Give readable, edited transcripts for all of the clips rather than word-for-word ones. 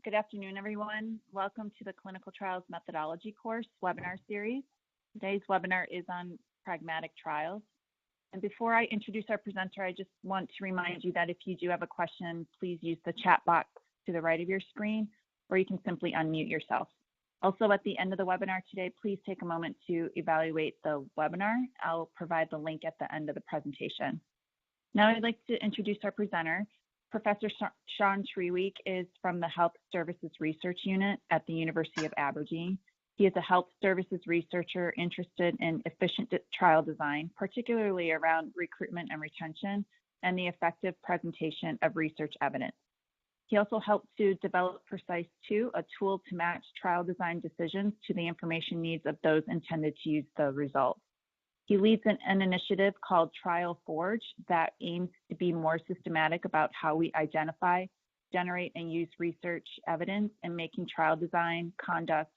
Good afternoon, everyone. Welcome to the Clinical Trials Methodology course webinar series. Today's webinar is on Pragmatic Trials. And before I introduce our presenter, I just want to remind you that if you do have a question, please use the chat box to the right of your screen, or you can simply unmute yourself. Also, at the end of the webinar today, please take a moment to evaluate the webinar. I'll provide the link at the end of the presentation. Now I'd like to introduce our presenter. Professor Shaun Treweek is from the Health Services Research Unit at the University of Aberdeen. He is a health services researcher interested in efficient trial design, particularly around recruitment and retention, and the effective presentation of research evidence. He also helped to develop Precise2, a tool to match trial design decisions to the information needs of those intended to use the results. He leads an initiative called Trial Forge that aims to be more systematic about how we identify, generate, and use research evidence in making trial design, conduct,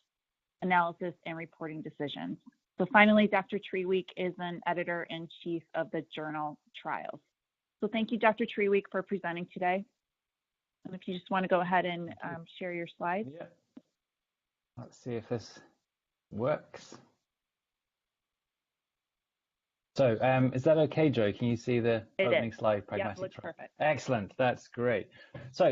analysis, and reporting decisions. So finally, Dr. Treweek is an editor-in-chief of the journal Trials. So thank you, Dr. Treweek, for presenting today. And if you just want to go ahead and share your slides. Yeah. Let's see if this works. So is that okay, Joy? Can you see the opening slide? Pragmatic looks perfect. Excellent. That's great. So,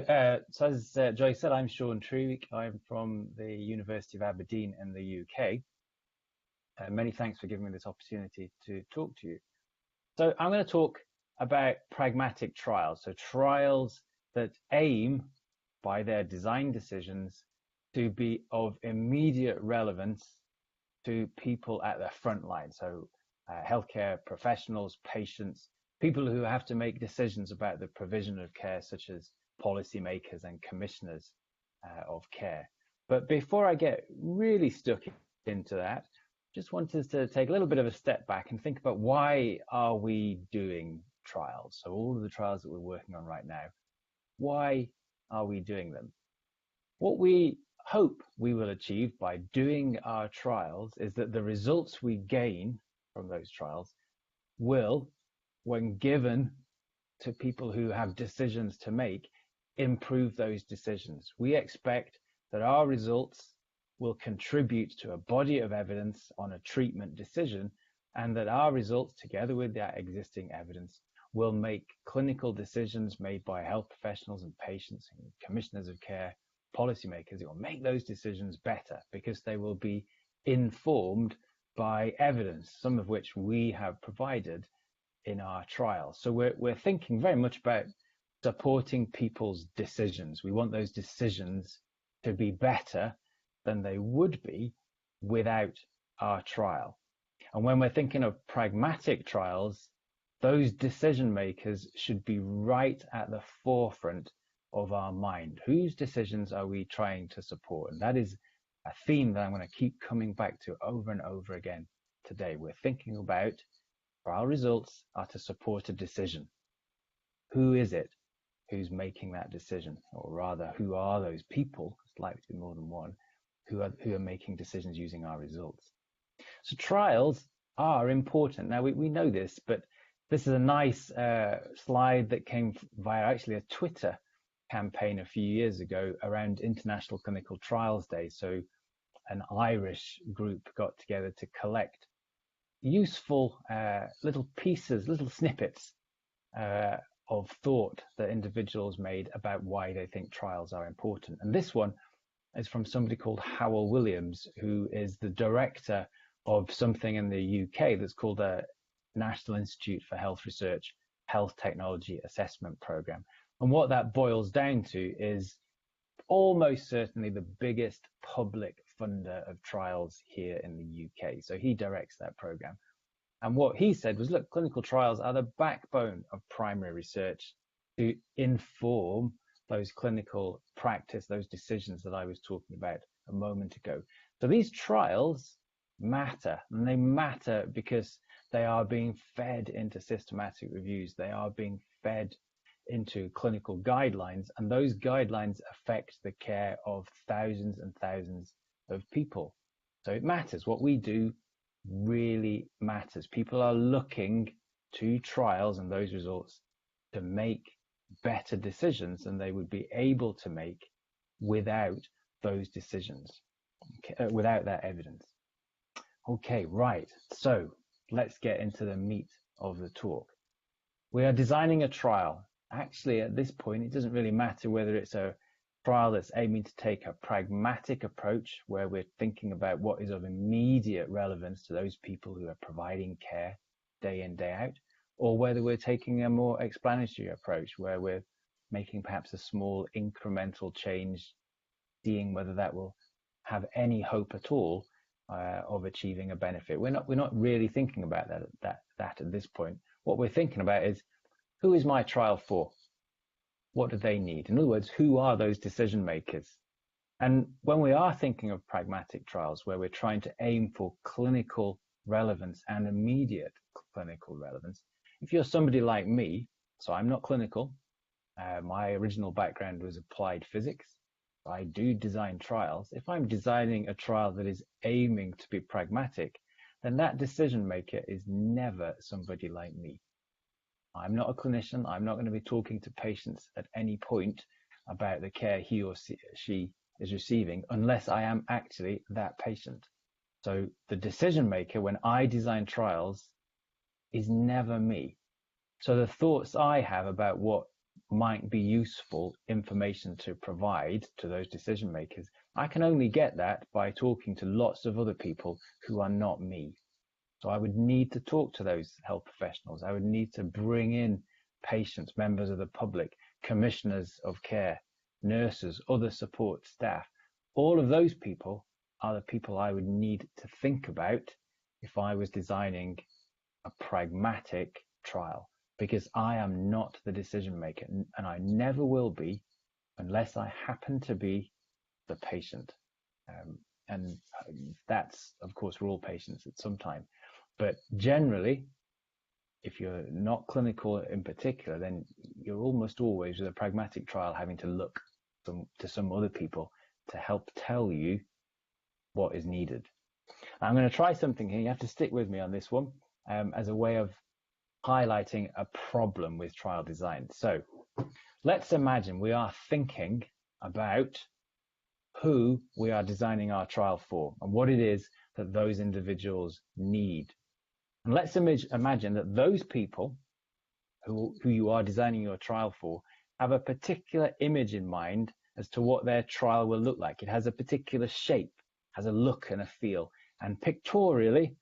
as Joy said, I'm Shaun Treweek. I'm from the University of Aberdeen in the UK. Many thanks for giving me this opportunity to talk to you. So I'm going to talk about pragmatic trials. So trials that aim by their design decisions to be of immediate relevance to people at the front line. So healthcare professionals, patients, people who have to make decisions about the provision of care, such as policymakers and commissioners of care. But before I get really stuck into that, just wanted to take a little bit of a step back and think about why are we doing trials? So all of the trials that we're working on right now, why are we doing them? What we hope we will achieve by doing our trials is that the results we gain from those trials will, when given to people who have decisions to make, improve those decisions. We expect that our results will contribute to a body of evidence on a treatment decision, and that our results, together with that existing evidence, will make clinical decisions made by health professionals and patients and commissioners of care, policymakers. It will make those decisions better because they will be informed by evidence, some of which we have provided in our trials. So we're thinking very much about supporting people's decisions. We want those decisions to be better than they would be without our trial. And when we're thinking of pragmatic trials, those decision makers should be right at the forefront of our mind. Whose decisions are we trying to support? And that is a theme that I'm going to keep coming back to over and over again today. We're thinking about trial results are to support a decision. Who is it who's making that decision? Or rather, who are those people? It's likely to be more than one who are making decisions using our results. So trials are important. Now we know this, but this is a nice slide that came via actually a Twitter campaign a few years ago around International Clinical Trials Day. So an Irish group got together to collect useful little pieces, little snippets of thought that individuals made about why they think trials are important. And this one is from somebody called Howell Williams, who is the director of something in the UK that's called the National Institute for Health Research Health Technology Assessment Program. And what that boils down to is almost certainly the biggest public funder of trials here in the UK. So he directs that program. And what he said was, look, clinical trials are the backbone of primary research to inform those clinical practice, those decisions that I was talking about a moment ago. So these trials matter, and they matter because they are being fed into systematic reviews. They are being fed into clinical guidelines, and those guidelines affect the care of thousands and thousands of people. So it matters. What we do really matters. People are looking to trials and those results to make better decisions than they would be able to make without those decisions, without that evidence. Okay, right. So let's get into the meat of the talk. We are designing a trial. Actually, at this point, it doesn't really matter whether it's a trial that's aiming to take a pragmatic approach where we're thinking about what is of immediate relevance to those people who are providing care day in, day out, or whether we're taking a more explanatory approach where we're making perhaps a small incremental change, seeing whether that will have any hope at all of achieving a benefit. We're not really thinking about that at this point. What we're thinking about is, who is my trial for? What do they need? In other words, who are those decision makers? And when we are thinking of pragmatic trials, where we're trying to aim for clinical relevance and immediate clinical relevance, if you're somebody like me, so I'm not clinical, my original background was applied physics, I do design trials. If I'm designing a trial that is aiming to be pragmatic, then that decision maker is never somebody like me. I'm not a clinician. I'm not going to be talking to patients at any point about the care he or she is receiving unless I am actually that patient. So the decision maker when I design trials is never me. So the thoughts I have about what might be useful information to provide to those decision makers, I can only get that by talking to lots of other people who are not me. So I would need to talk to those health professionals. I would need to bring in patients, members of the public, commissioners of care, nurses, other support staff. All of those people are the people I would need to think about if I was designing a pragmatic trial, because I am not the decision maker, and I never will be unless I happen to be the patient. And that's, of course, we're all patients at some time. But generally, if you're not clinical in particular, then you're almost always with a pragmatic trial having to look to some other people to help tell you what is needed. I'm going to try something here. You have to stick with me on this one as a way of highlighting a problem with trial design. So let's imagine we are thinking about who we are designing our trial for and what it is that those individuals need. And let's imagine that those people who you are designing your trial for have a particular image in mind as to what their trial will look like. It has a particular shape, has a look and a feel. And pictorially,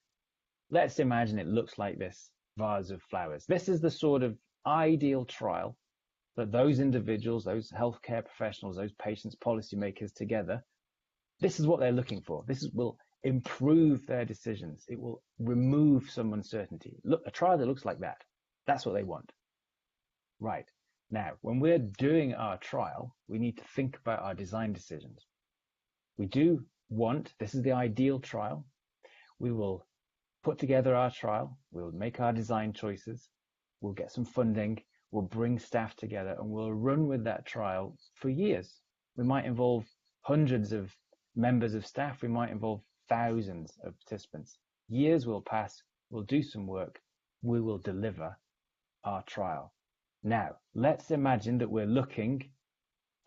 let's imagine it looks like this vase of flowers. This is the sort of ideal trial that those individuals, those healthcare professionals, those patients, policymakers together, this is what they're looking for. Will improve their decisions. It will remove some uncertainty. Look, a trial that looks like that. That's what they want. Right. Now, when we're doing our trial, we need to think about our design decisions. We do want, this is the ideal trial. We will put together our trial. We'll make our design choices. We'll get some funding. We'll bring staff together and we'll run with that trial for years. We might involve hundreds of members of staff. We might involve thousands of participants. Years will pass. We'll do some work. We will deliver our trial. Now, let's imagine that we're looking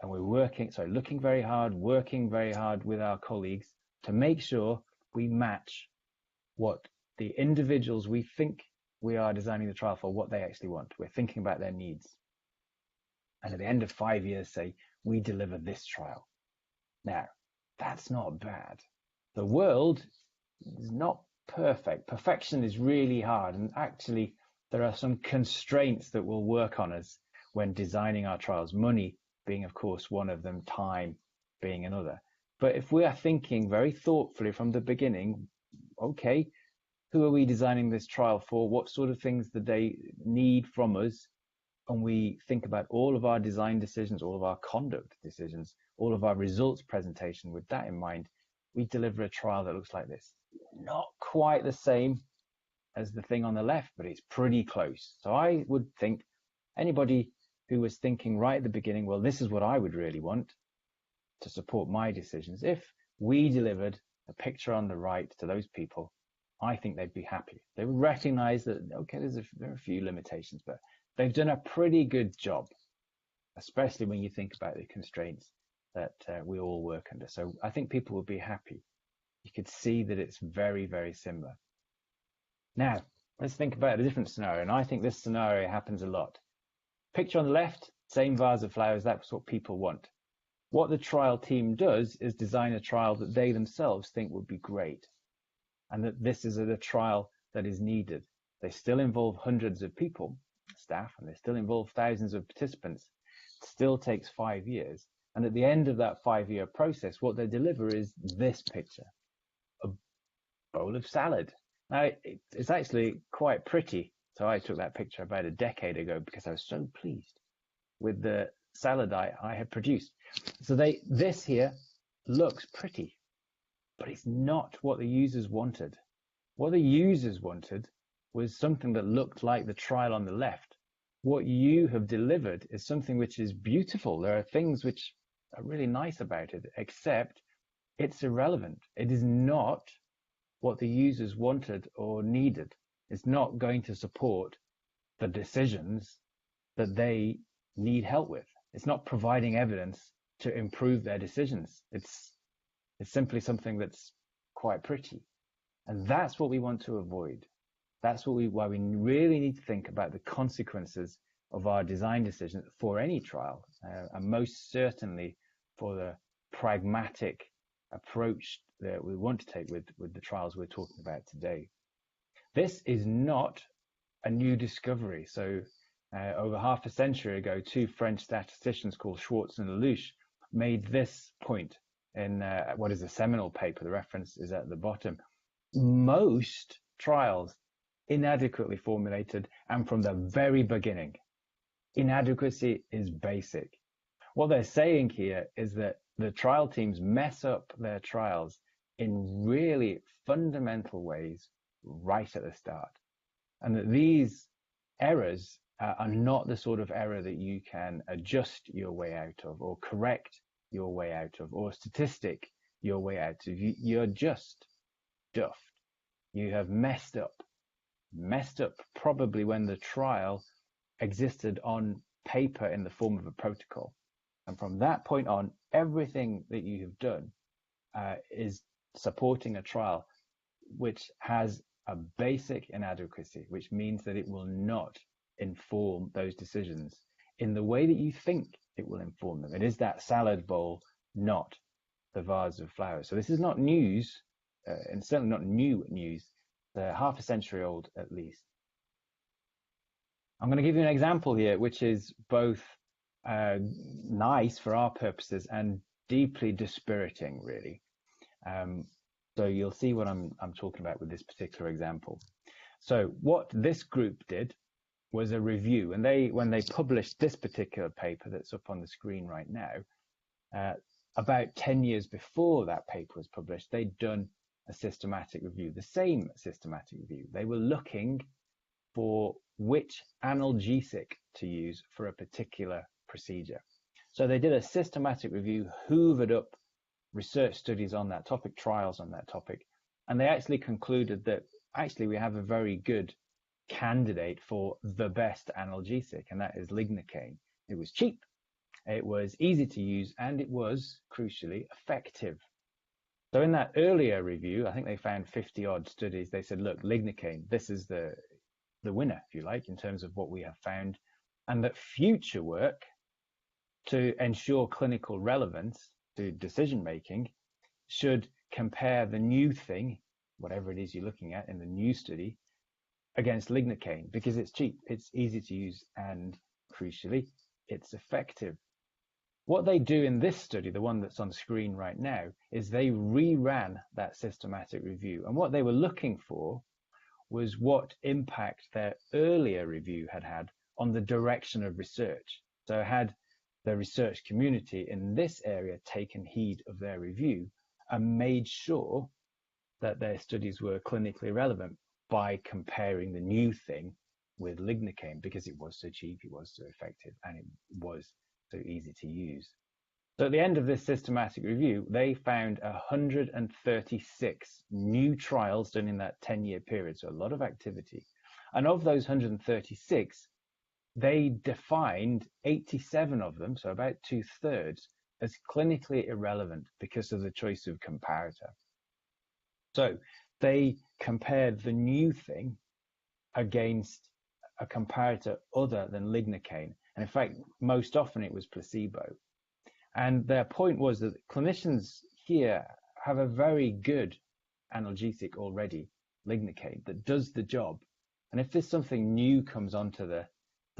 very hard, working very hard with our colleagues to make sure we match what the individuals we think we are designing the trial for, what they actually want. We're thinking about their needs. And at the end of 5 years, say, we deliver this trial. Now, that's not bad. The world is not perfect. Perfection is really hard. And actually, there are some constraints that will work on us when designing our trials. Money being, of course, one of them, time being another. But if we are thinking very thoughtfully from the beginning, okay, who are we designing this trial for? What sort of things do they need from us? And we think about all of our design decisions, all of our conduct decisions, all of our results presentation with that in mind, we deliver a trial that looks like this. Not quite the same as the thing on the left, but it's pretty close. So I would think anybody who was thinking right at the beginning, well, this is what I would really want to support my decisions. If we delivered a picture on the right to those people, I think they'd be happy. They would recognize that, okay, there are a few limitations, but they've done a pretty good job, especially when you think about the constraints that we all work under. So I think people will be happy. You could see that it's very, very similar. Now, let's think about a different scenario. And I think this scenario happens a lot. Picture on the left, same vase of flowers. That's what people want. What the trial team does is design a trial that they themselves think would be great, and that this is a trial that is needed. They still involve hundreds of people, staff, and they still involve thousands of participants. It still takes 5 years. And at the end of that 5-year process, what they deliver is this picture, a bowl of salad. Now, it's actually quite pretty. So I took that picture about a decade ago because I was so pleased with the salad I had produced. So this here looks pretty, but it's not what the users wanted. What the users wanted was something that looked like the trial on the left. What you have delivered is something which is beautiful. There are things which are really nice about it, except it's irrelevant. It is not what the users wanted or needed. It's not going to support the decisions that they need help with. It's not providing evidence to improve their decisions. It's simply something that's quite pretty. And that's what we want to avoid. That's why we really need to think about the consequences of our design decisions for any trial, and most certainly for the pragmatic approach that we want to take with the trials we're talking about today. This is not a new discovery. So over half a century ago, two French statisticians called Schwartz and Lelouch made this point in what is a seminal paper. The reference is at the bottom. Most trials inadequately formulated, and from the very beginning. Inadequacy is basic. What they're saying here is that the trial teams mess up their trials in really fundamental ways right at the start, and that these errors are not the sort of error that you can adjust your way out of, or correct your way out of, or statistic your way out of. You're just duffed. You have messed up probably when the trial existed on paper in the form of a protocol. And from that point on, everything that you have done is supporting a trial which has a basic inadequacy, which means that it will not inform those decisions in the way that you think it will inform them. It is that salad bowl, not the vase of flowers. So this is not news, and certainly not new news. Half a century old at least. I'm going to give you an example here, which is both nice for our purposes and deeply dispiriting, really. So you'll see what I'm talking about with this particular example. So what this group did was a review, and when they published this particular paper that's up on the screen right now, about 10 years before that paper was published, they'd done a systematic review, the same systematic review. They were looking for which analgesic to use for a particular procedure. So they did a systematic review, hoovered up research studies on that topic, trials on that topic, and they actually concluded that actually we have a very good candidate for the best analgesic, and that is lignocaine. It was cheap, it was easy to use, and it was, crucially, effective. So in that earlier review, I think they found 50 odd studies. They said, look, lignocaine, this is the winner, if you like, in terms of what we have found, and that future work to ensure clinical relevance to decision making should compare the new thing, whatever it is you're looking at in the new study, against lignocaine, because it's cheap, it's easy to use, and crucially, it's effective. What they do in this study, the one that's on screen right now, is they reran that systematic review. And what they were looking for was what impact their earlier review had had on the direction of research. So had the research community in this area taken heed of their review and made sure that their studies were clinically relevant by comparing the new thing with lignocaine, because it was so cheap, it was so effective, and it was so easy to use. So at the end of this systematic review, they found 136 new trials done in that 10-year period, so a lot of activity. And of those 136, they defined 87 of them, so about 2/3, as clinically irrelevant because of the choice of comparator. So they compared the new thing against a comparator other than lignocaine. And in fact, most often it was placebo. And their point was that clinicians here have a very good analgesic already, lignocaine, that does the job. And if there's something new comes onto the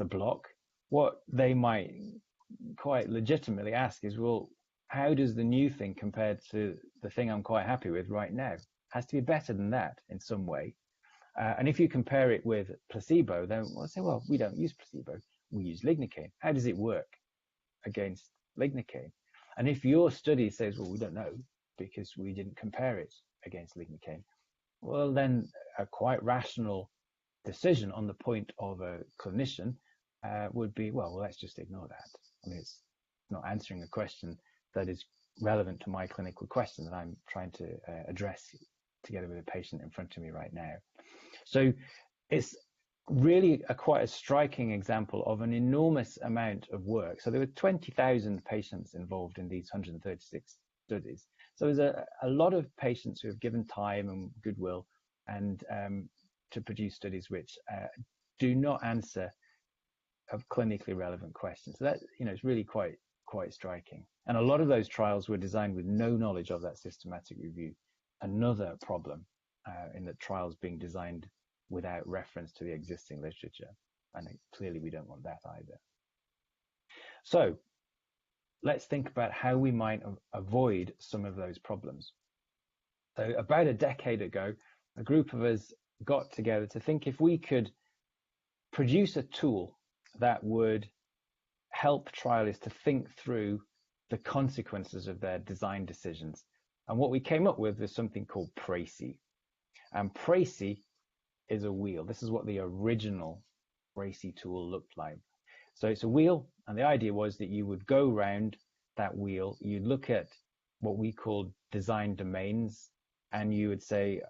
block, what they might quite legitimately ask is, well, how does the new thing compare to the thing I'm quite happy with right now? It has to be better than that in some way. And if you compare it with placebo, then we'll say, well, we don't use placebo, we use lignocaine. How does it work against lignocaine? And if your study says, well, we don't know because we didn't compare it against lignocaine, well, then a quite rational decision on the point of a clinician would be, well, let's just ignore that. I mean, it's not answering a question that is relevant to my clinical question that I'm trying to address together with a patient in front of me right now. So it's really quite a striking example of an enormous amount of work. So there were 20,000 patients involved in these 136 studies. So there's a lot of patients who have given time and goodwill and to produce studies which do not answer a clinically relevant questions. So that, it's really quite striking. And a lot of those trials were designed with no knowledge of that systematic review. Another problem in the trials being designed without reference to the existing literature. And clearly we don't want that either. So let's think about how we might avoid some of those problems. So about a decade ago, a group of us got together to think if we could produce a tool that would help trialists to think through the consequences of their design decisions. And what we came up with was something called Précis. And Précis is a wheel. This is what the original Précis tool looked like. So it's a wheel, and the idea was that you would go around that wheel, you'd look at what we call design domains, and you would say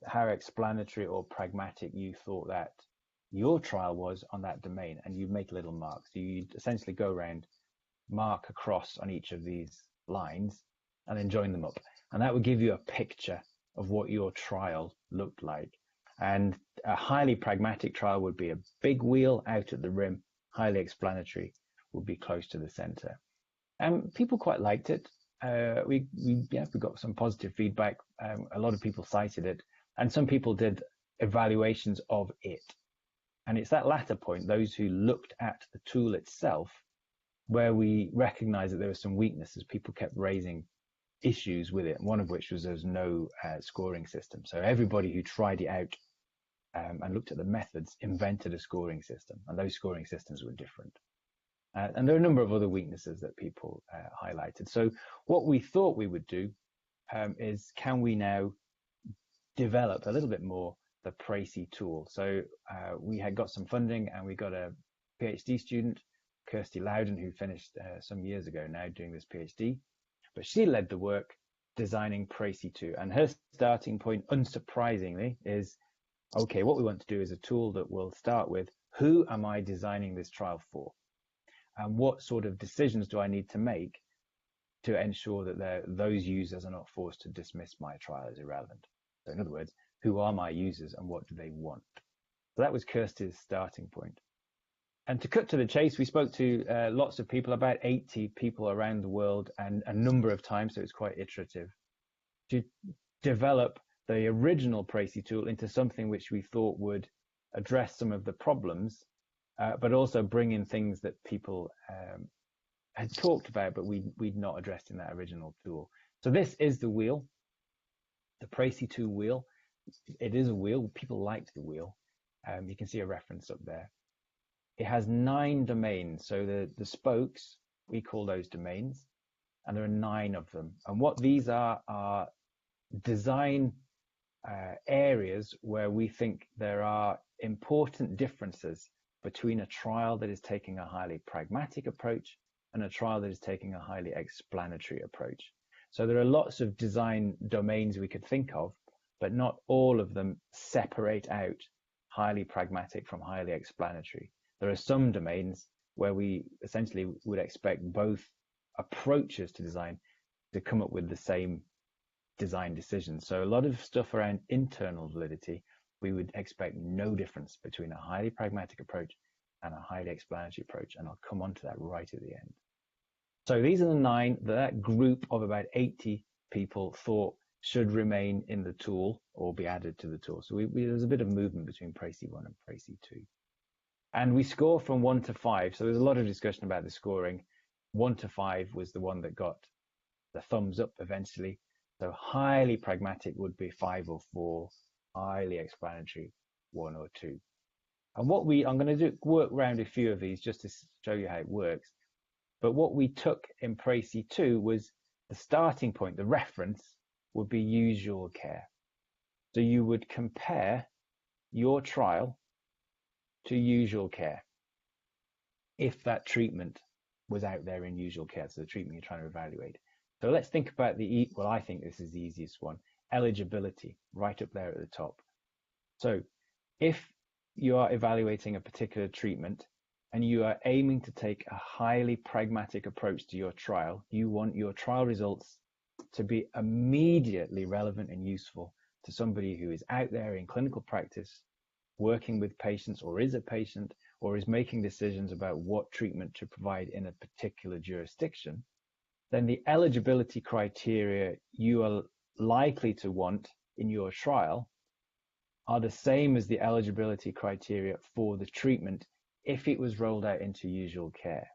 how explanatory or pragmatic you thought that your trial was on that domain, and you'd make little marks. So you'd essentially go around, mark across on each of these lines, and then join them up. And that would give you a picture of what your trial looked like. And a highly pragmatic trial would be a big wheel out at the rim, highly explanatory would be close to the center. And people quite liked it. We got some positive feedback. A lot of people cited it, and some people did evaluations of it. And it's that latter point, those who looked at the tool itself, where we recognized that there were some weaknesses. People kept raising issues with it, one of which was there's no scoring system. So everybody who tried it out and looked at the methods invented a scoring system, and those scoring systems were different. And there are a number of other weaknesses that people highlighted. So what we thought we would do is, can we now develop a little bit more the Précis tool? So we had got some funding, and we got a PhD student, Kirsty Loudon, who finished some years ago now doing this PhD. But she led the work designing Précis 2. And her starting point, unsurprisingly, is, okay, what we want to do is a tool that will start with, who am I designing this trial for? And what sort of decisions do I need to make to ensure that those users are not forced to dismiss my trial as irrelevant? So in other words, who are my users and what do they want? So that was Kirsty's starting point. And to cut to the chase, we spoke to lots of people, about 80 people around the world, and a number of times, so it's quite iterative, to develop the original Précis tool into something which we thought would address some of the problems, but also bring in things that people had talked about, but we'd not addressed in that original tool. So this is the wheel, the Précis 2 wheel. It is a wheel. People liked the wheel. You can see a reference up there. It has 9 domains. So the spokes, we call those domains, and there are 9 of them. And what these are design areas where we think there are important differences between a trial that is taking a highly pragmatic approach and a trial that is taking a highly explanatory approach. So there are lots of design domains we could think of, but not all of them separate out highly pragmatic from highly explanatory. There are some domains where we essentially would expect both approaches to design to come up with the same design decisions. So a lot of stuff around internal validity, we would expect no difference between a highly pragmatic approach and a highly explanatory approach. And I'll come on to that right at the end. So these are the 9 that group of about 80 people thought should remain in the tool or be added to the tool. So there's a bit of movement between Précis 1 and Précis 2. And we score from 1 to 5. So there's a lot of discussion about the scoring. 1 to 5 was the one that got the thumbs up eventually. So highly pragmatic would be 5 or 4, highly explanatory 1 or 2. And I'm going to work around a few of these just to show you how it works. But what we took in Précis 2 was the starting point, the reference would be usual care. So you would compare your trial to usual care if that treatment was out there in usual care, so the treatment you're trying to evaluate. So let's think about well, I think this is the easiest one, eligibility, right up there at the top. So if you are evaluating a particular treatment and you are aiming to take a highly pragmatic approach to your trial, you want your trial results to be immediately relevant and useful to somebody who is out there in clinical practice, working with patients, or is a patient, or is making decisions about what treatment to provide in a particular jurisdiction. Then the eligibility criteria you are likely to want in your trial are the same as the eligibility criteria for the treatment if it was rolled out into usual care.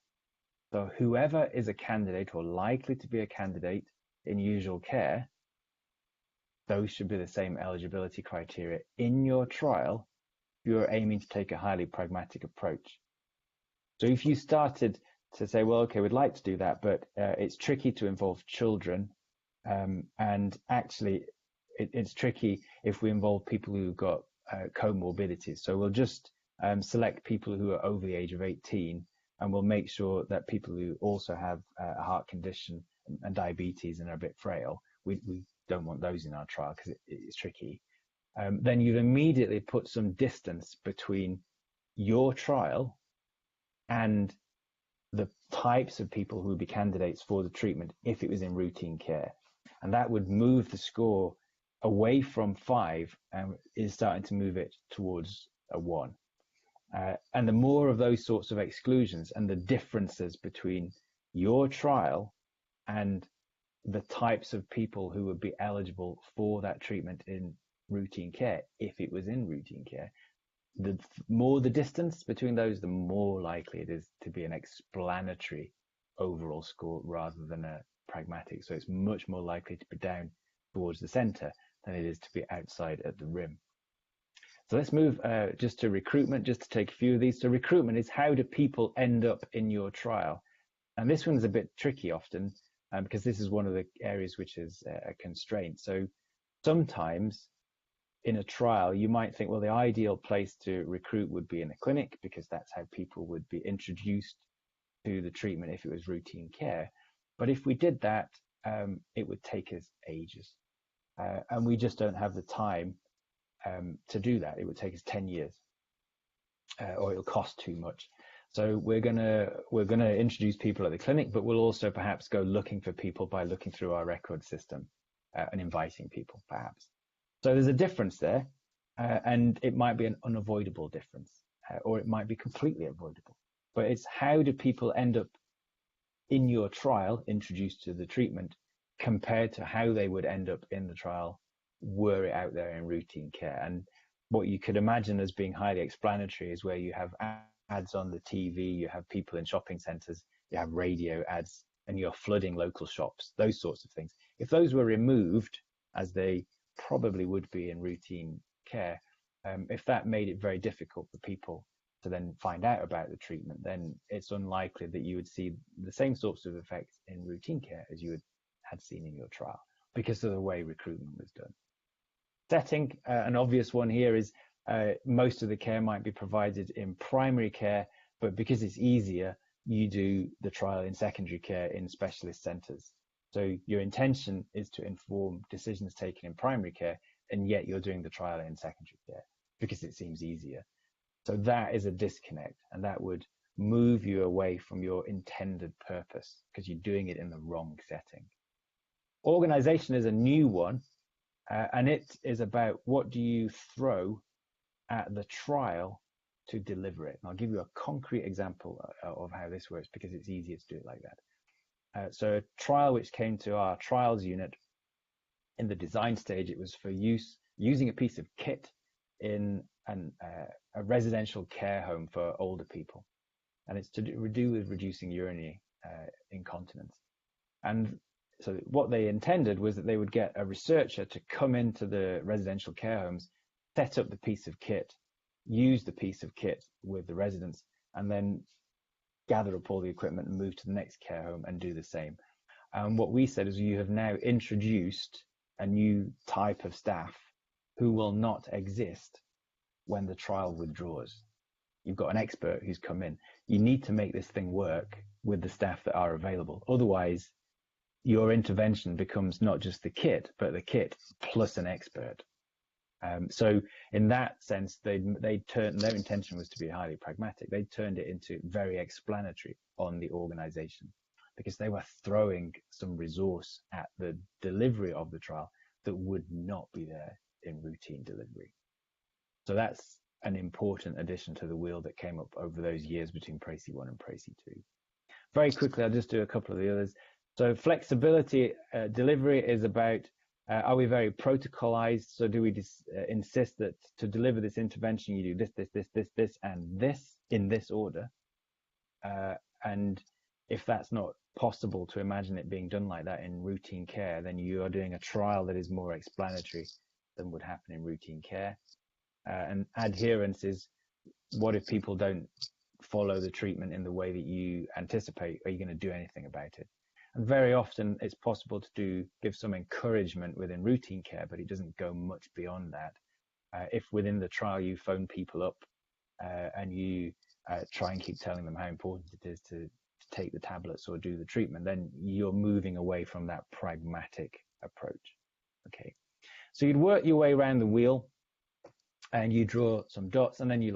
So whoever is a candidate or likely to be a candidate in usual care, those should be the same eligibility criteria in your trial if you're aiming to take a highly pragmatic approach. So if you started to say, well, okay, we'd like to do that, but it's tricky to involve children, and actually it's tricky if we involve people who've got comorbidities. So we'll just select people who are over the age of 18, and we'll make sure that people who also have a heart condition and diabetes and are a bit frail, we don't want those in our trial because it's tricky. Then you've immediately put some distance between your trial and the types of people who would be candidates for the treatment if it was in routine care. And that would move the score away from 5 and is starting to move it towards a 1. And the more of those sorts of exclusions and the differences between your trial and the types of people who would be eligible for that treatment in routine care, if it was in routine care, the more the distance between those, the more likely it is to be an explanatory overall score rather than a pragmatic. So it's much more likely to be down towards the center than it is to be outside at the rim. So let's move just to recruitment, just to take a few of these. So recruitment is how do people end up in your trial? And this one's a bit tricky often because this is one of the areas which is a constraint. So sometimes in a trial, you might think, well, the ideal place to recruit would be in a clinic because that's how people would be introduced to the treatment if it was routine care. But if we did that, it would take us ages. And we just don't have the time to do that. It would take us 10 years or it'll cost too much. So we're gonna introduce people at the clinic, but we'll also perhaps go looking for people by looking through our record system and inviting people perhaps. So there's a difference there, and it might be an unavoidable difference, or it might be completely avoidable. But it's how do people end up in your trial, introduced to the treatment, compared to how they would end up in the trial were it out there in routine care. And what you could imagine as being highly explanatory is where you have ads on the TV, you have people in shopping centers, you have radio ads, and you're flooding local shops, those sorts of things. If those were removed, as they probably would be in routine care, if that made it very difficult for people to then find out about the treatment, then it's unlikely that you would see the same sorts of effects in routine care as you had seen in your trial because of the way recruitment was done. Setting, an obvious one here is most of the care might be provided in primary care, but because it's easier, you do the trial in secondary care in specialist centres. So your intention is to inform decisions taken in primary care, and yet you're doing the trial in secondary care because it seems easier. So that is a disconnect, and that would move you away from your intended purpose because you're doing it in the wrong setting. Organization is a new one, and it is about what do you throw at the trial to deliver it. And I'll give you a concrete example of how this works because it's easier to do it like that. So a trial which came to our trials unit in the design stage, it was for using a piece of kit in a residential care home for older people. And it's to do with reducing urinary incontinence. And so what they intended was that they would get a researcher to come into the residential care homes, set up the piece of kit, use the piece of kit with the residents, and then gather up all the equipment and move to the next care home and do the same. And what we said is you have now introduced a new type of staff who will not exist when the trial withdraws. You've got an expert who's come in. You need to make this thing work with the staff that are available. Otherwise, your intervention becomes not just the kit, but the kit plus an expert. So in that sense, their intention was to be highly pragmatic. They turned it into very explanatory on the organization because they were throwing some resource at the delivery of the trial that would not be there in routine delivery. So that's an important addition to the wheel that came up over those years between Précis 1 and Précis 2. Very quickly, I'll just do a couple of the others. So flexibility delivery is about, are we very protocolized? So do we insist that to deliver this intervention, you do this, and this in this order? And if that's not possible to imagine it being done like that in routine care, then you are doing a trial that is more explanatory than would happen in routine care. And adherence is, what if people don't follow the treatment in the way that you anticipate? Are you going to do anything about it? And very often it's possible to give some encouragement within routine care, but it doesn't go much beyond that. If within the trial you phone people up and you try and keep telling them how important it is to take the tablets or do the treatment, then you're moving away from that pragmatic approach. Okay, so you'd work your way around the wheel and you draw some dots, and then you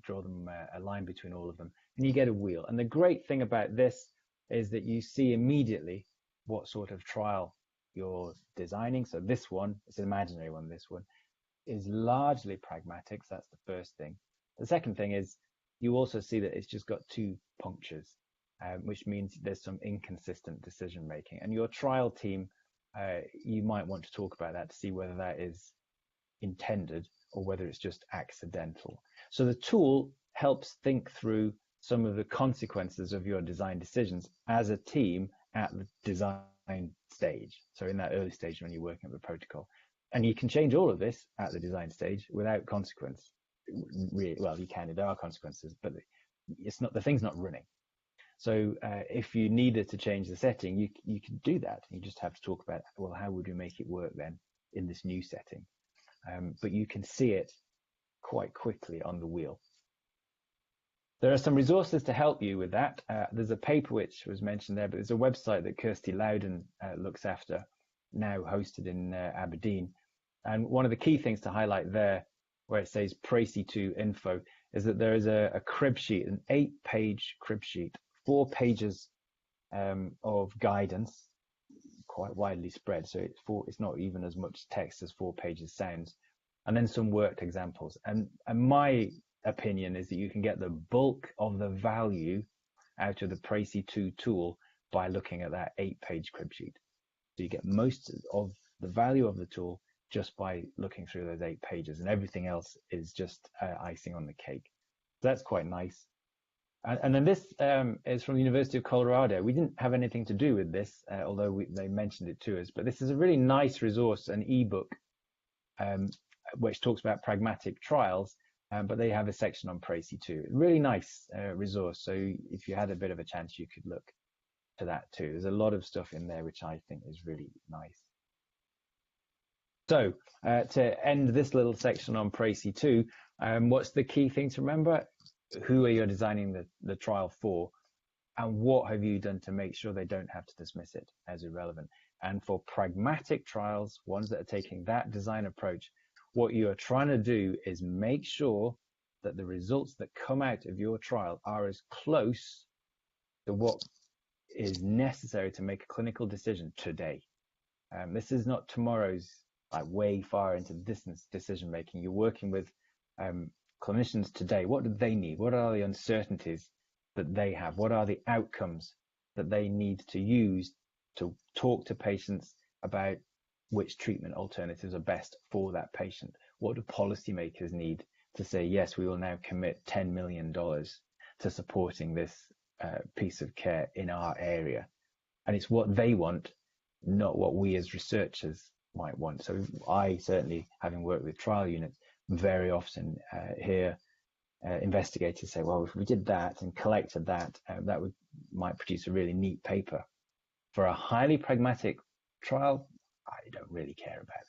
draw them a line between all of them, and you get a wheel. And the great thing about this is that you see immediately what sort of trial you're designing. So this one, it's an imaginary one, this one is largely pragmatic, so that's the first thing. The second thing is you also see that it's just got two punctures, which means there's some inconsistent decision making. And your trial team, you might want to talk about that to see whether that is intended or whether it's just accidental. So the tool helps think through some of the consequences of your design decisions as a team at the design stage. So in that early stage when you're working with the protocol. And you can change all of this at the design stage without consequence. Well, you can, there are consequences, but it's not, the thing's not running. So if you needed to change the setting, you can do that. You just have to talk about, well, how would we make it work then in this new setting? But you can see it quite quickly on the wheel. There are some resources to help you with that. There's a paper which was mentioned there, but there's a website that Kirsty Loudon looks after, now hosted in Aberdeen. And one of the key things to highlight there, where it says Précis 2 info, is that there is a crib sheet, an 8-page crib sheet, 4 pages of guidance, quite widely spread. So it's not even as much text as 4 pages sounds, and then some worked examples. And my opinion is that you can get the bulk of the value out of the Précis 2 tool by looking at that 8-page crib sheet. So you get most of the value of the tool just by looking through those 8 pages, and everything else is just icing on the cake. So that's quite nice. And then this is from the University of Colorado. We didn't have anything to do with this, although they mentioned it to us, but this is a really nice resource, an ebook, which talks about pragmatic trials, but they have a section on Précis 2. Really nice resource. So if you had a bit of a chance, you could look to that too. There's a lot of stuff in there, which I think is really nice. So to end this little section on Précis 2, what's the key thing to remember? Who are you designing the trial for? And what have you done to make sure they don't have to dismiss it as irrelevant? And for pragmatic trials, ones that are taking that design approach, what you are trying to do is make sure that the results that come out of your trial are as close to what is necessary to make a clinical decision today. This is not tomorrow's way far into distance decision making. You're working with clinicians today. What do they need? What are the uncertainties that they have? What are the outcomes that they need to use to talk to patients about which treatment alternatives are best for that patient? What do policymakers need to say, yes, we will now commit $10 million to supporting this piece of care in our area? And it's what they want, not what we as researchers might want. So I certainly, having worked with trial units, very often hear investigators say, well, if we did that and collected that, that might produce a really neat paper. For a highly pragmatic trial, I don't really care about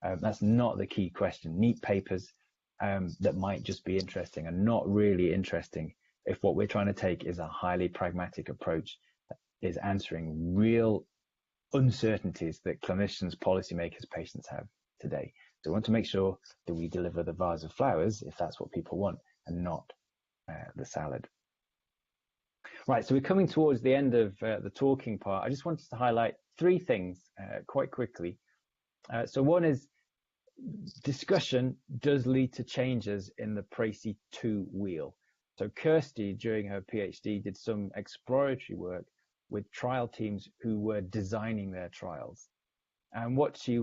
that. That's not the key question. Neat papers that might just be interesting are not really interesting if what we're trying to take is a highly pragmatic approach that is answering real uncertainties that clinicians, policymakers, patients have today. So we want to make sure that we deliver the vase of flowers, if that's what people want, and not the salad. Right, so we're coming towards the end of the talking part. I just wanted to highlight three things quite quickly. So one is discussion does lead to changes in the Precis 2 wheel. So Kirsty, during her PhD, did some exploratory work with trial teams who were designing their trials. And what she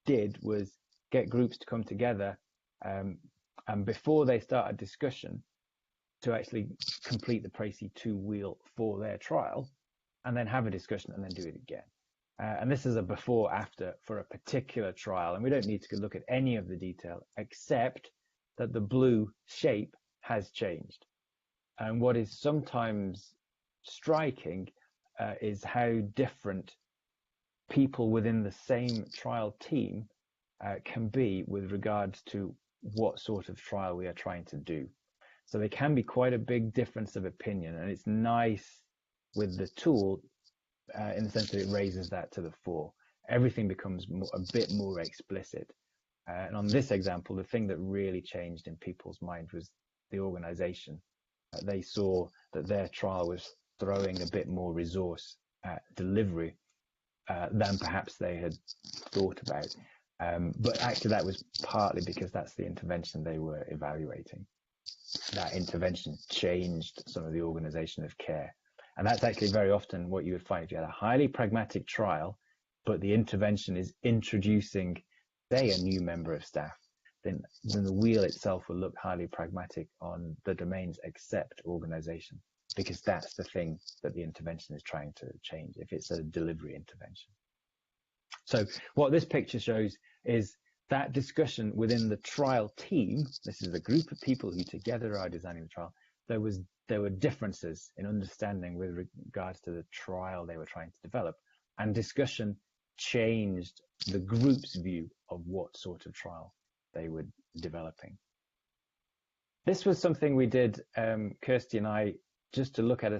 did was get groups to come together and before they start a discussion to actually complete the Precis 2 wheel for their trial, and then have a discussion and then do it again. And this is a before after for a particular trial. And we don't need to look at any of the detail except that the blue shape has changed. And what is sometimes striking is how different people within the same trial team can be with regards to what sort of trial we are trying to do. So there can be quite a big difference of opinion, and it's nice with the tool in the sense that it raises that to the fore. Everything becomes a bit more explicit. And on this example, the thing that really changed in people's mind was the organization. They saw that their trial was throwing a bit more resource at delivery than perhaps they had thought about. But actually that was partly because that's the intervention they were evaluating. That intervention changed some of the organization of care. And that's actually very often what you would find if you had a highly pragmatic trial, but the intervention is introducing, say, a new member of staff, then the wheel itself will look highly pragmatic on the domains except organization, because that's the thing that the intervention is trying to change if it's a delivery intervention. So what this picture shows is that discussion within the trial team. This is a group of people who together are designing the trial. There were differences in understanding with regards to the trial they were trying to develop, and discussion changed the group's view of what sort of trial they were developing. This was something we did, Kirsty and I, just to look at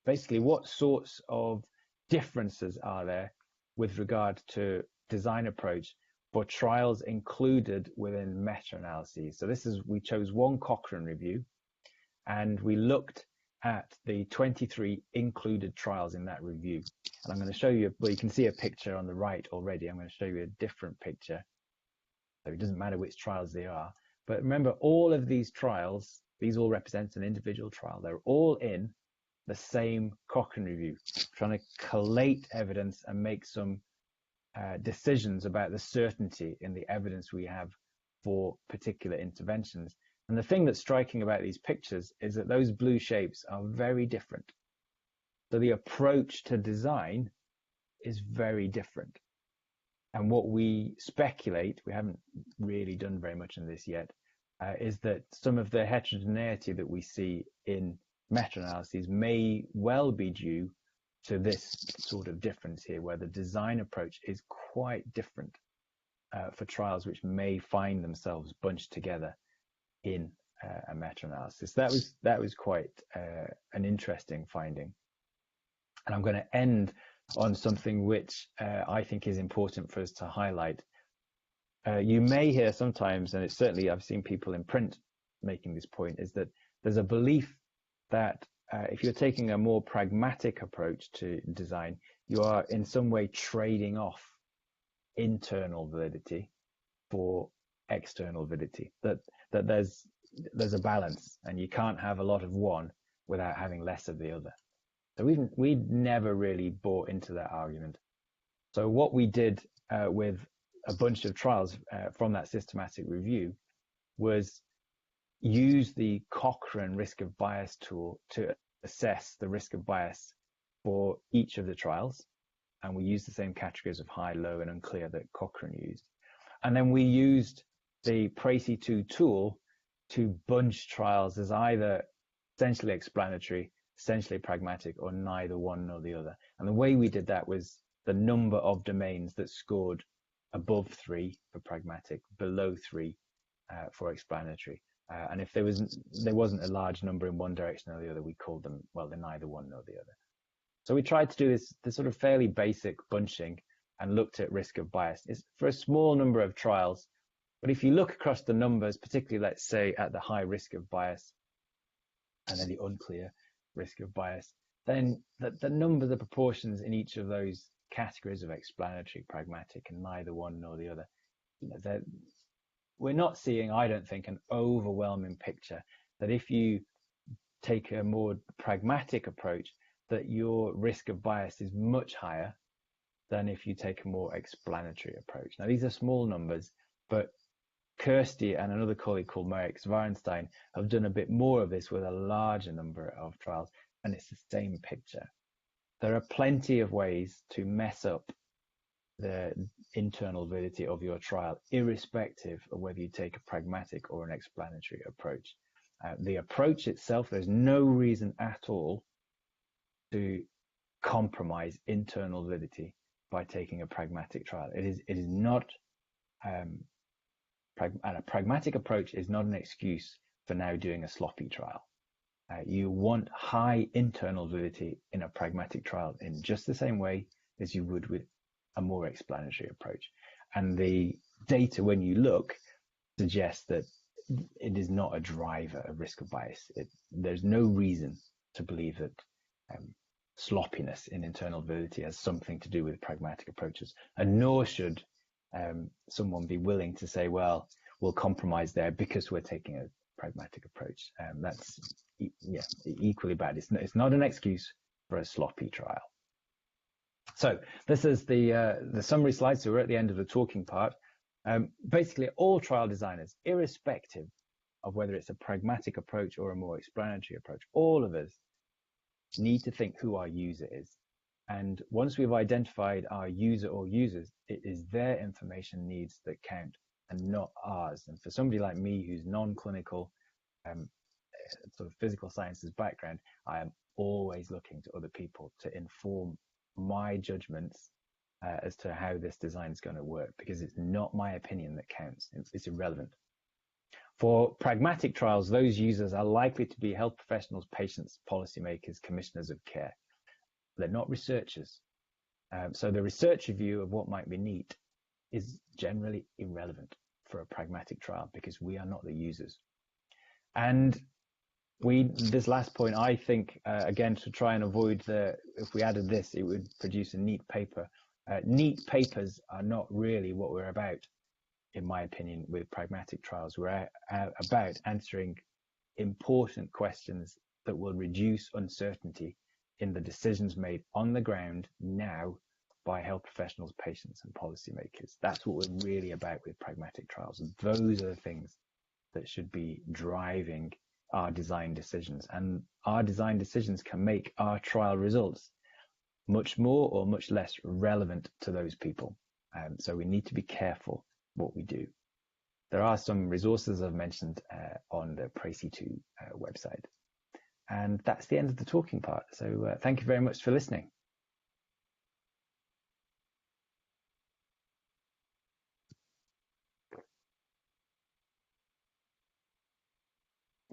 basically what sorts of differences are there with regard to design approach for trials included within meta-analyses. So we chose one Cochrane review, and we looked at the 23 included trials in that review. And I'm going to show you, well, you can see a picture on the right already. I'm going to show you a different picture. So it doesn't matter which trials they are. But remember, all of these trials, these all represent an individual trial. They're all in the same Cochrane review, trying to collate evidence and make some decisions about the certainty in the evidence we have for particular interventions. And the thing that's striking about these pictures is that those blue shapes are very different. So the approach to design is very different. And what we speculate, we haven't really done very much in this yet, is that some of the heterogeneity that we see in meta-analyses may well be due to this sort of difference here, where the design approach is quite different for trials which may find themselves bunched together in a meta-analysis. That was quite an interesting finding. And I'm going to end on something which I think is important for us to highlight. You may hear sometimes, and it's certainly I've seen people in print making this point, is that there's a belief that if you're taking a more pragmatic approach to design, you are in some way trading off internal validity for external validity. That there's a balance, and you can't have a lot of one without having less of the other. So we'd never really bought into that argument. So what we did with a bunch of trials from that systematic review was use the Cochrane risk of bias tool to assess the risk of bias for each of the trials. And we used the same categories of high, low, and unclear that Cochrane used. And then we used the PRACY2 tool to bunch trials as either essentially explanatory, essentially pragmatic, or neither one nor the other. And the way we did that was the number of domains that scored above 3 for pragmatic, below 3 for explanatory. And if there wasn't a large number in one direction or the other, we called them, well, they're neither one nor the other. So we tried to do this sort of fairly basic bunching and looked at risk of bias. It's for a small number of trials, but if you look across the numbers, particularly, let's say, at the high risk of bias and then the unclear risk of bias, then the number, the proportions in each of those categories of explanatory, pragmatic, and neither one nor the other, we're not seeing, I don't think, an overwhelming picture that if you take a more pragmatic approach, that your risk of bias is much higher than if you take a more explanatory approach. Now, these are small numbers, but Kirsty and another colleague called Marek Zwarenstein have done a bit more of this with a larger number of trials, and it's the same picture. There are plenty of ways to mess up the internal validity of your trial, irrespective of whether you take a pragmatic or an explanatory approach. The approach itself, there's no reason at all to compromise internal validity by taking a pragmatic trial. It is not, and a pragmatic approach is not an excuse for now doing a sloppy trial. You want high internal validity in a pragmatic trial in just the same way as you would with a more explanatory approach. And the data, when you look, suggests that it is not a driver of risk of bias. There's no reason to believe that sloppiness in internal validity has something to do with pragmatic approaches, and nor should someone be willing to say, well, we'll compromise there because we're taking a pragmatic approach. That's equally bad. It's not an excuse for a sloppy trial. So this is the summary slide. So we're at the end of the talking part. Basically, all trial designers, irrespective of whether it's a pragmatic approach or a more explanatory approach, all of us need to think who our user is. And once we've identified our user or users, it is their information needs that count and not ours. And for somebody like me who's non-clinical, sort of physical sciences background, I am always looking to other people to inform my judgments as to how this design is going to work, because it's not my opinion that counts. It's irrelevant. For pragmatic trials, those users are likely to be health professionals, patients, policymakers, commissioners of care. They're not researchers. So the researcher view of what might be neat is generally irrelevant for a pragmatic trial because we are not the users. And this last point, I think, again, to try and avoid if we added this, it would produce a neat paper. Neat papers are not really what we're about, in my opinion, with pragmatic trials. We're about answering important questions that will reduce uncertainty in the decisions made on the ground now by health professionals, patients, and policymakers. That's what we're really about with pragmatic trials. And those are the things that should be driving our design decisions. And our design decisions can make our trial results much more or much less relevant to those people. So we need to be careful what we do. There are some resources I've mentioned on the PRACY2 website. And that's the end of the talking part. So thank you very much for listening.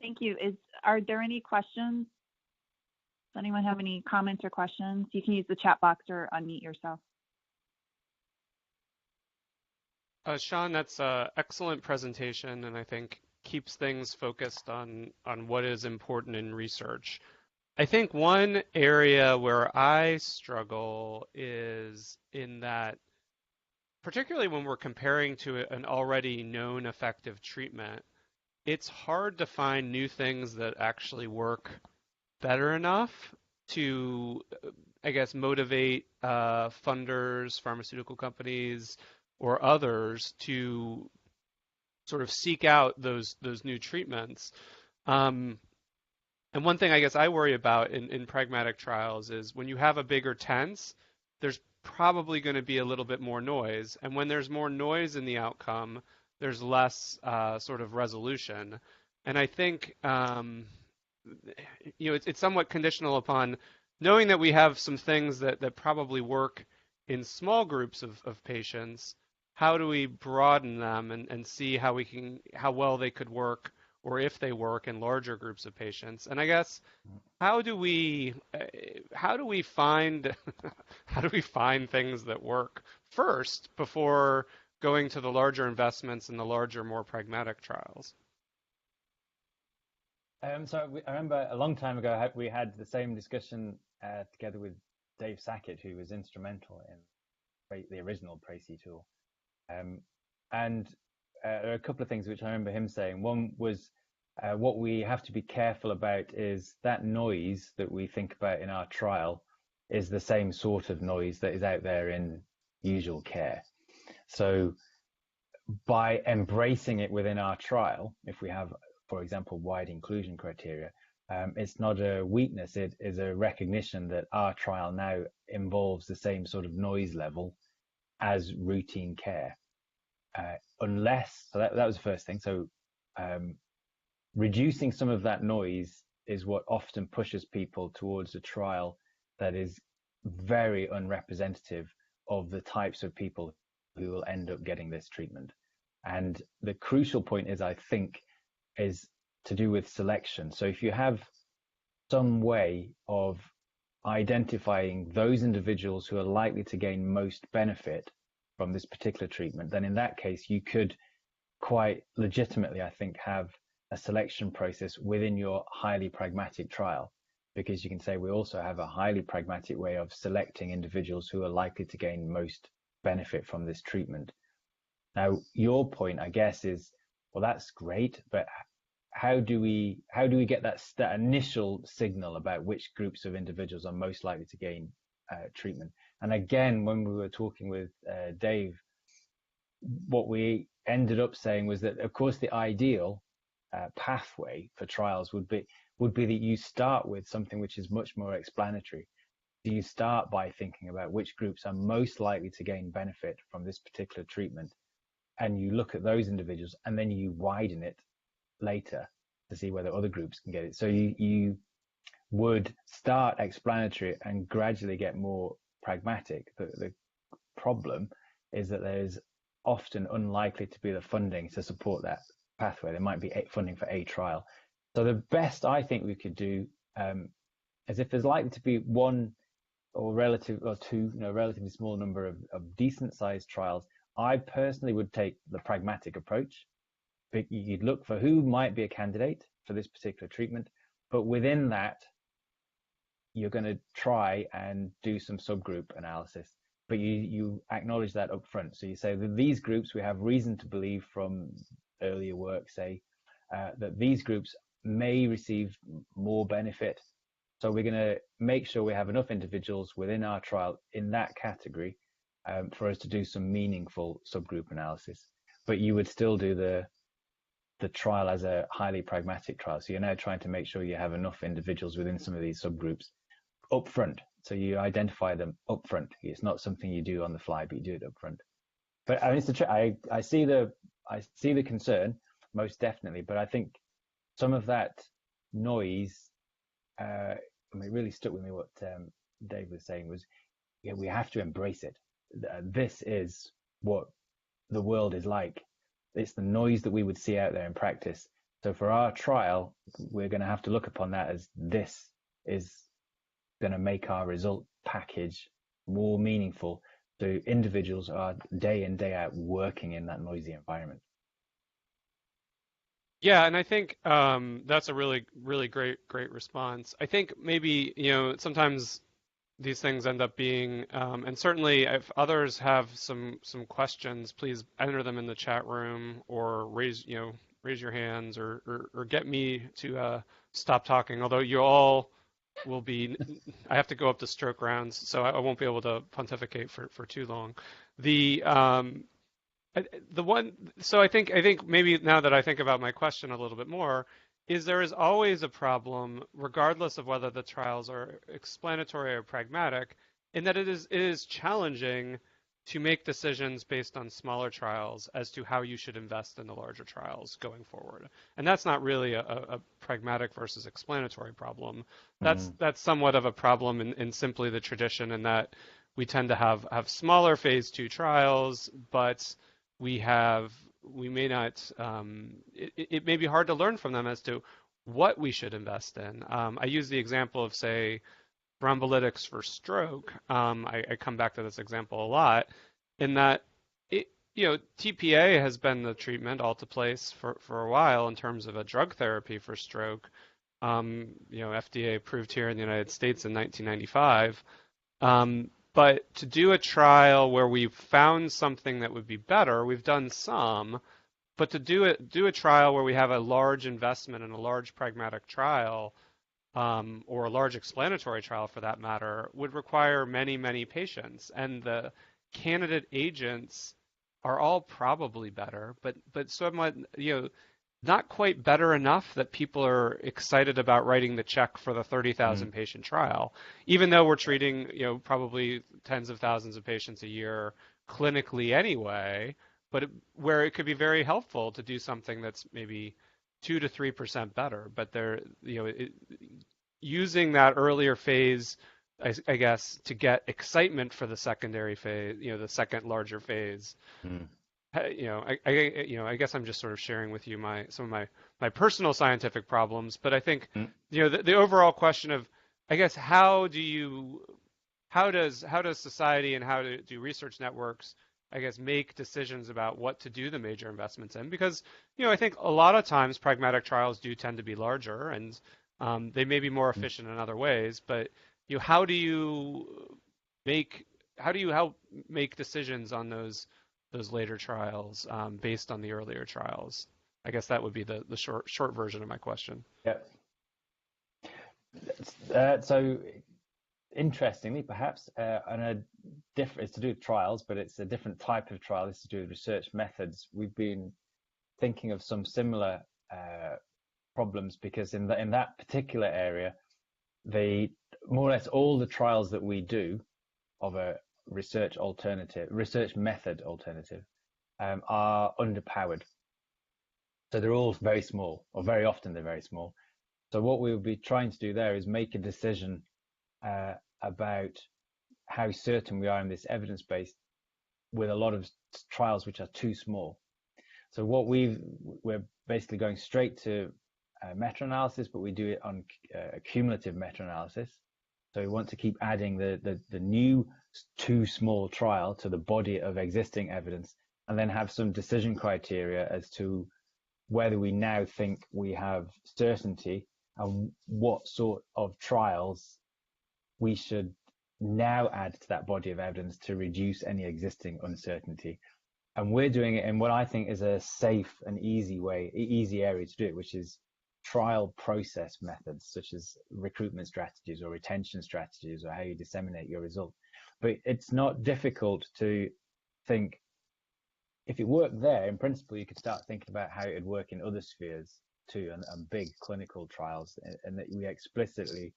Thank you. Are there any questions? Does anyone have any comments or questions? You can use the chat box or unmute yourself. Shaun, that's an excellent presentation, and I think keeps things focused on what is important in research. I think one area where I struggle is in that, particularly when we're comparing to an already known effective treatment, it's hard to find new things that actually work better enough to, I guess, motivate funders, pharmaceutical companies, or others to sort of seek out those new treatments. And one thing I guess I worry about in pragmatic trials is when you have a bigger tents, there's probably going to be a little bit more noise. And when there's more noise in the outcome, there's less sort of resolution. And I think it's somewhat conditional upon knowing that we have some things that probably work in small groups of patients. How do we broaden them and see how well they could work, or if they work in larger groups of patients? And I guess how do we find how do we find things that work first before going to the larger investments and the larger, more pragmatic trials? I remember a long time ago we had the same discussion together with Dave Sackett, who was instrumental in the original Précis tool. And there are a couple of things which I remember him saying. One was what we have to be careful about is that noise that we think about in our trial is the same sort of noise that is out there in usual care. So by embracing it within our trial, if we have, for example, wide inclusion criteria, it's not a weakness, it is a recognition that our trial now involves the same sort of noise level as routine care. So that was the first thing. So reducing some of that noise is what often pushes people towards a trial that is very unrepresentative of the types of people who will end up getting this treatment. And the crucial point is, I think, is to do with selection. So if you have some way of identifying those individuals who are likely to gain most benefit from this particular treatment, then in that case, you could quite legitimately, I think, have a selection process within your highly pragmatic trial, because you can say we also have a highly pragmatic way of selecting individuals who are likely to gain most benefit from this treatment. Now, your point, I guess, is, well, that's great, but how do we get that initial signal about which groups of individuals are most likely to gain treatment? And again, when we were talking with Dave, what we ended up saying was that, of course, the ideal pathway for trials would be that you start with something which is much more explanatory. You start by thinking about which groups are most likely to gain benefit from this particular treatment, and you look at those individuals, and then you widen it later to see whether other groups can get it. So you would start explanatory and gradually get more pragmatic. The problem is that there's often unlikely to be the funding to support that pathway. There might be funding for a trial. So the best I think we could do is, if there's likely to be one or two, relatively small number of decent sized trials, I personally would take the pragmatic approach. But you'd look for who might be a candidate for this particular treatment, but within that, you're going to try and do some subgroup analysis. But you acknowledge that up front. So you say that these groups, we have reason to believe from earlier work, say, that these groups may receive more benefit. So we're going to make sure we have enough individuals within our trial in that category for us to do some meaningful subgroup analysis. But you would still do the trial as a highly pragmatic trial. So you're now trying to make sure you have enough individuals within some of these subgroups up front. So you identify them up front. It's not something you do on the fly, but you do it up front. But I mean, I see the concern, most definitely. But I think some of that noise, it really stuck with me. What Dave was saying was, we have to embrace it. This is what the world is like. It's the noise that we would see out there in practice. So for our trial, we're going to have to look upon that as this is going to make our result package more meaningful to individuals who are day in, day out working in that noisy environment. Yeah, and I think that's a really great response. I think maybe, sometimes these things end up being, and certainly if others have some questions, please enter them in the chat room or raise your hands or get me to stop talking. Although you all will be, I have to go up to stroke rounds, so I won't be able to pontificate for too long. The the one, so I think maybe now that I think about my question a little bit more, is there is always a problem, regardless of whether the trials are explanatory or pragmatic, in that it is challenging to make decisions based on smaller trials as to how you should invest in the larger trials going forward. And that's not really a pragmatic versus explanatory problem. That's somewhat of a problem in simply the tradition in that we tend to have smaller phase 2 trials, but we may not, it may be hard to learn from them as to what we should invest in. I use the example of, say, thrombolytics for stroke. I come back to this example a lot in that TPA has been the treatment alteplase for a while in terms of a drug therapy for stroke. FDA approved here in the United States in 1995. But to do a trial where we've found something that would be better, we've done some, but to do a trial where we have a large investment in a large pragmatic trial, or a large explanatory trial for that matter, would require many patients. And the candidate agents are all probably better, but somewhat, not quite better enough that people are excited about writing the check for the 30,000 patient trial, even though we're treating, probably tens of thousands of patients a year clinically anyway, but where it could be very helpful to do something that's maybe 2 to 3% better. But using that earlier phase, I guess, to get excitement for the secondary phase, the second larger phase. I guess I'm just sort of sharing with you some of my personal scientific problems, but I think the overall question of, I guess, how does society and how do research networks, I guess, make decisions about what to do the major investments in? Because I think a lot of times pragmatic trials do tend to be larger and they may be more efficient in other ways, but how do you help make decisions on those later trials based on the earlier trials? I guess that would be the short version of my question. Yeah. So interestingly, perhaps, it's to do with trials, but it's a different type of trial. It's to do with research methods. We've been thinking of some similar problems because in that particular area, more or less all the trials that we do of a research method alternative are underpowered. So they're all very small, or very often they're very small. So what we'll be trying to do there is make a decision about how certain we are in this evidence base with a lot of trials which are too small. So we're basically going straight to meta-analysis, but we do it on cumulative meta-analysis. So we want to keep adding the new too small trial to the body of existing evidence, and then have some decision criteria as to whether we now think we have certainty and what sort of trials we should now add to that body of evidence to reduce any existing uncertainty. And we're doing it in what I think is a safe and easy area to do it, which is trial process methods such as recruitment strategies or retention strategies or how you disseminate your results. But it's not difficult to think, if it worked there, in principle, you could start thinking about how it would work in other spheres too, and big clinical trials, and that we explicitly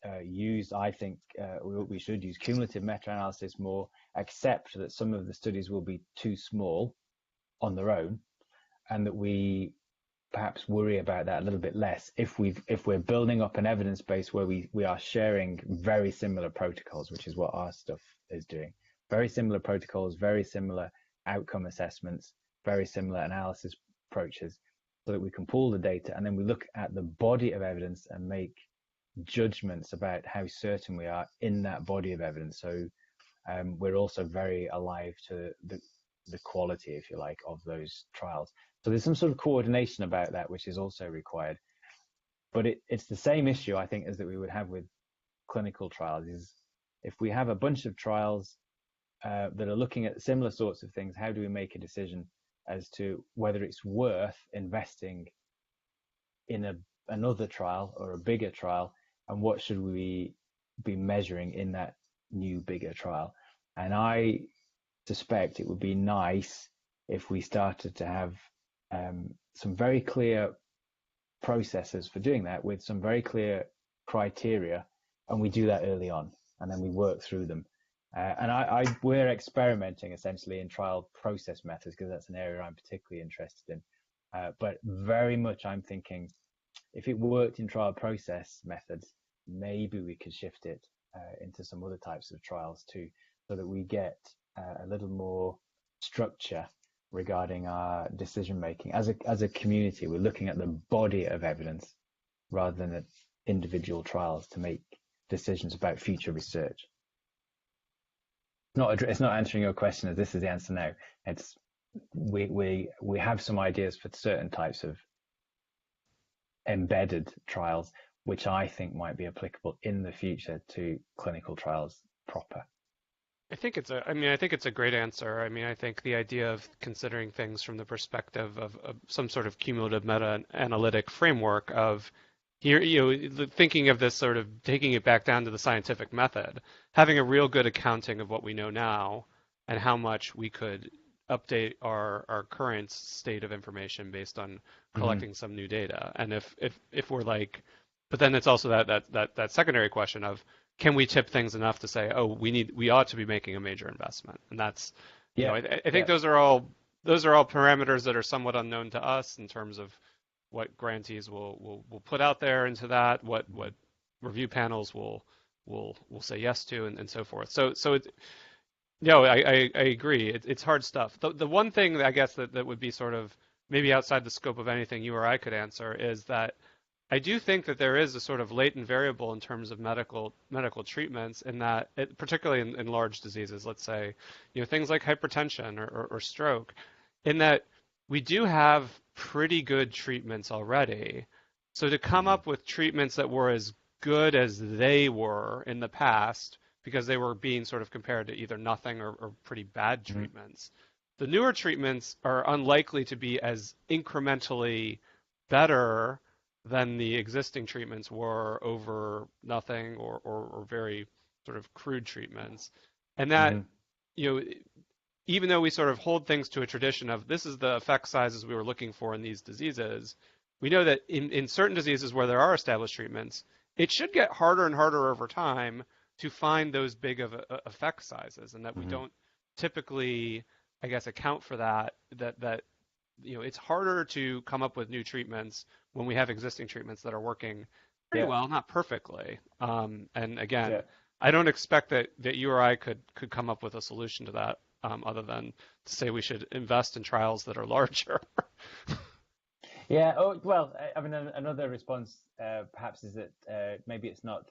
I think we should use cumulative meta-analysis more, accept that some of the studies will be too small on their own, and that we perhaps worry about that a little bit less if we're building up an evidence base where we are sharing very similar protocols, which is what our stuff is doing. Very similar protocols, very similar outcome assessments, very similar analysis approaches, so that we can pull the data and then we look at the body of evidence and make judgments about how certain we are in that body of evidence. So we're also very alive to the quality, if you like, of those trials. So there's some sort of coordination about that, which is also required. But it's the same issue, I think, as that we would have with clinical trials. Is if we have a bunch of trials that are looking at similar sorts of things, how do we make a decision as to whether it's worth investing in another trial or a bigger trial, and what should we be measuring in that new bigger trial? And I suspect it would be nice if we started to have some very clear processes for doing that, with some very clear criteria, and we do that early on, and then we work through them. And we're experimenting essentially in trial process methods, because that's an area I'm particularly interested in. But very much I'm thinking, if it worked in trial process methods, maybe we could shift it into some other types of trials too, so that we get a little more structure regarding our decision making. As a community, we're looking at the body of evidence rather than at individual trials to make decisions about future research. It's not answering your question as this is the answer now. It's we have some ideas for certain types of embedded trials, which I think might be applicable in the future to clinical trials proper. I think it's a great answer. I mean, I think the idea of considering things from the perspective of some sort of cumulative meta-analytic framework of here, thinking of this sort of taking it back down to the scientific method, having a real good accounting of what we know now and how much we could update our current state of information based on collecting some new data. And if we're like, but then it's also that secondary question of, can we tip things enough to say, oh, we ought to be making a major investment? And that's, I think those are all parameters that are somewhat unknown to us in terms of what grantees will put out there into that, what review panels will say yes to, and so forth. So I agree. It's hard stuff. The one thing that I guess that would be sort of maybe outside the scope of anything you or I could answer is that I do think that there is a sort of latent variable in terms of medical treatments, in that, particularly in large diseases, let's say, things like hypertension or stroke, in that we do have pretty good treatments already. So to come up with treatments that were as good as they were in the past, because they were being sort of compared to either nothing or pretty bad treatments, the newer treatments are unlikely to be as incrementally better than the existing treatments were over nothing or very sort of crude treatments. And that, even though we sort of hold things to a tradition of this is the effect sizes we were looking for in these diseases, we know that in certain diseases where there are established treatments, it should get harder and harder over time to find those big of effect sizes, and that we don't typically, I guess, account for that it's harder to come up with new treatments when we have existing treatments that are working pretty well, not perfectly. And again, I don't expect that you or I could come up with a solution to that, other than to say we should invest in trials that are larger. Yeah. Oh, well, I mean, another response perhaps is that maybe it's not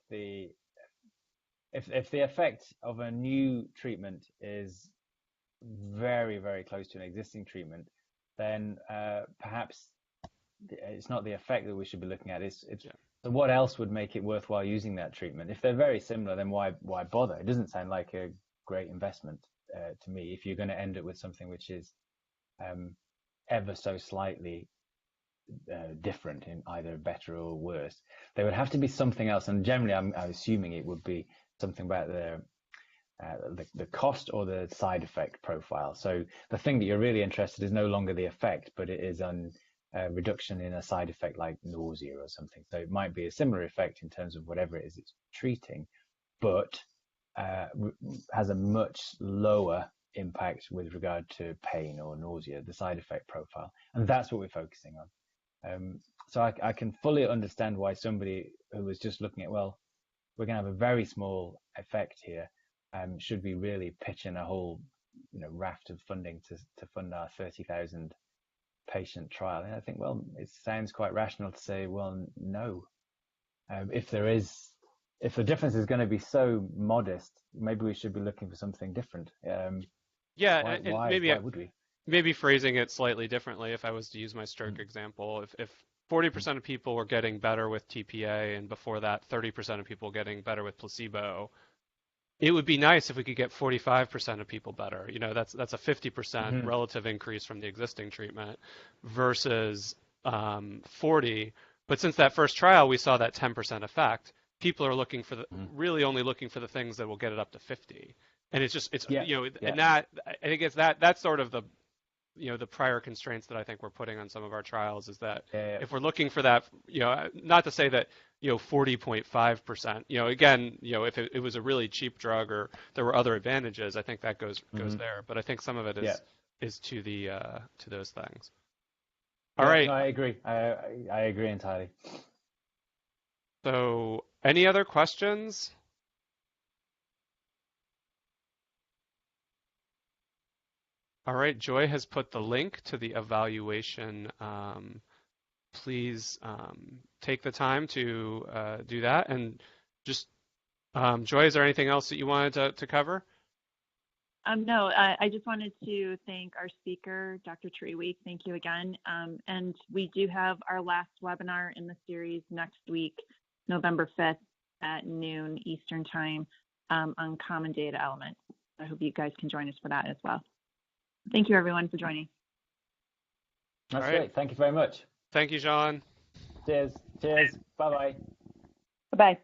if the effect of a new treatment is very, very close to an existing treatment, then perhaps it's not the effect that we should be looking at. It's so what else would make it worthwhile using that treatment? If they're very similar, then why bother? It doesn't sound like a great investment to me if you're going to end up with something which is ever so slightly different in either better or worse. There would have to be something else, and generally I'm assuming it would be something about the cost or the side effect profile. So the thing that you're really interested in is no longer the effect, but it is on reduction in a side effect like nausea or something. So it might be a similar effect in terms of whatever it is it's treating, but has a much lower impact with regard to pain or nausea, the side effect profile. And that's what we're focusing on. So I can fully understand why somebody who was just looking at, well, we're going to have a very small effect here. Should we really pitch in a whole raft of funding to fund our 30,000 patient trial? And I think, well, it sounds quite rational to say, well, no. If the difference is going to be so modest, maybe we should be looking for something different. Yeah, and Why would we? maybe phrasing it slightly differently, if I was to use my stroke Mm, example, if 40% of people were getting better with TPA and before that 30% of people getting better with placebo, it would be nice if we could get 45% of people better. That's a 50% mm, relative increase from the existing treatment versus 40. But since that first trial, we saw that 10% effect. People are looking for mm. really only looking for the things that will get it up to 50. And it's Yeah, yeah, and that I think that's sort of the prior constraints that I think we're putting on some of our trials is that yeah, if we're looking for that, not to say that 40.5%, again, if it was a really cheap drug or there were other advantages, I think that goes mm-hmm. there. But I think some of it Yeah, is to to those things. All yeah. No, right. I agree. I agree entirely. So any other questions? All right. Joy has put the link to the evaluation. Please take the time to do that. And just, Joy, is there anything else that you wanted to cover? No, I just wanted to thank our speaker, Dr. Treweek. Thank you again. And we do have our last webinar in the series next week, November 5th at noon Eastern Time on common data elements. I hope you guys can join us for that as well. Thank you, everyone, for joining. That's All right. great. Thank you very much. Thank you, Shaun. Cheers. Cheers. Bye bye. Bye-bye.